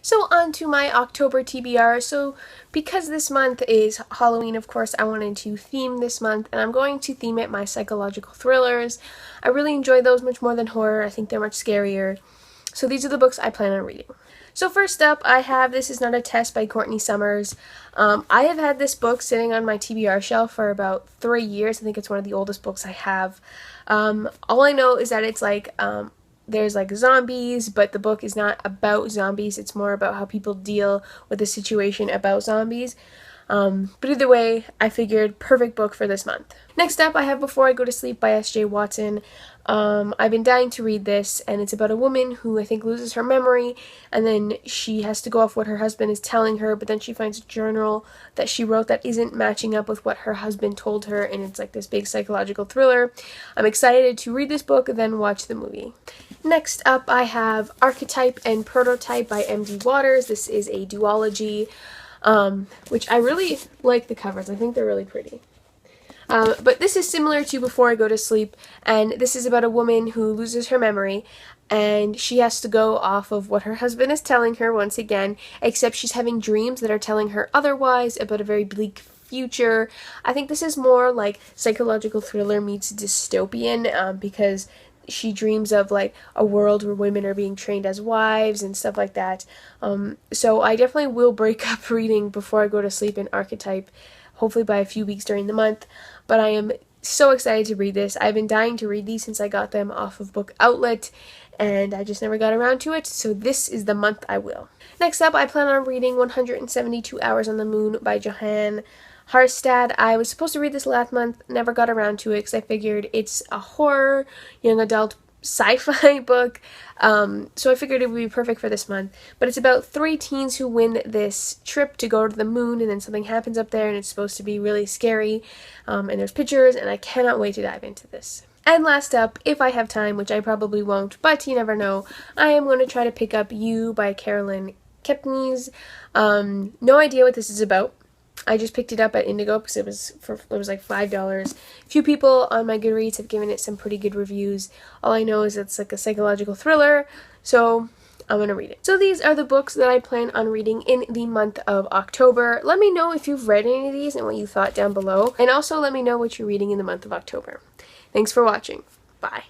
So on to my October TBR. So because this month is Halloween, of course, I wanted to theme this month, and I'm going to theme it my psychological thrillers. I really enjoy those much more than horror. I think they're much scarier. So these are the books I plan on reading. So first up, I have This Is Not a Test by Courtney Summers. I have had this book sitting on my TBR shelf for about 3 years. I think it's one of the oldest books I have. All I know is that it's like there's like zombies, but the book is not about zombies. It's more about how people deal with the situation about zombies. But either way, I figured perfect book for this month. Next up, I have Before I Go to Sleep by S.J. Watson. I've been dying to read this, and it's about a woman who I think loses her memory, and then she has to go off what her husband is telling her, but then she finds a journal that she wrote that isn't matching up with what her husband told her, and it's like this big psychological thriller. I'm excited to read this book and then watch the movie. Next up, I have Archetype and Prototype by M.D. Waters. This is a duology, which I really like the covers. I think they're really pretty. But this is similar to Before I Go to Sleep, and this is about a woman who loses her memory, and she has to go off of what her husband is telling her once again, except she's having dreams that are telling her otherwise about a very bleak future. I think this is more like psychological thriller meets dystopian, because she dreams of like a world where women are being trained as wives and stuff like that. So I definitely will break up reading Before I Go to Sleep in Archetype, hopefully by a few weeks during the month. But I am so excited to read this. I've been dying to read these since I got them off of Book Outlet, and I just never got around to it, so this is the month I will. Next up, I plan on reading 172 Hours on the Moon by Johann Harstad. I was supposed to read this last month, never got around to it because I figured it's a horror, young adult sci-fi book, so I figured it would be perfect for this month. But it's about 3 teens who win this trip to go to the moon, and then something happens up there, and it's supposed to be really scary, and there's pictures, and I cannot wait to dive into this. And last up, if I have time, which I probably won't, but you never know, I am going to try to pick up You by Carolyn Kepnes. No idea what this is about. I just picked it up at Indigo because it was like $5. Few people on my Goodreads have given it some pretty good reviews. All I know is it's like a psychological thriller, so I'm going to read it. So these are the books that I plan on reading in the month of October. Let me know if you've read any of these and what you thought down below. And also let me know what you're reading in the month of October. Thanks for watching. Bye.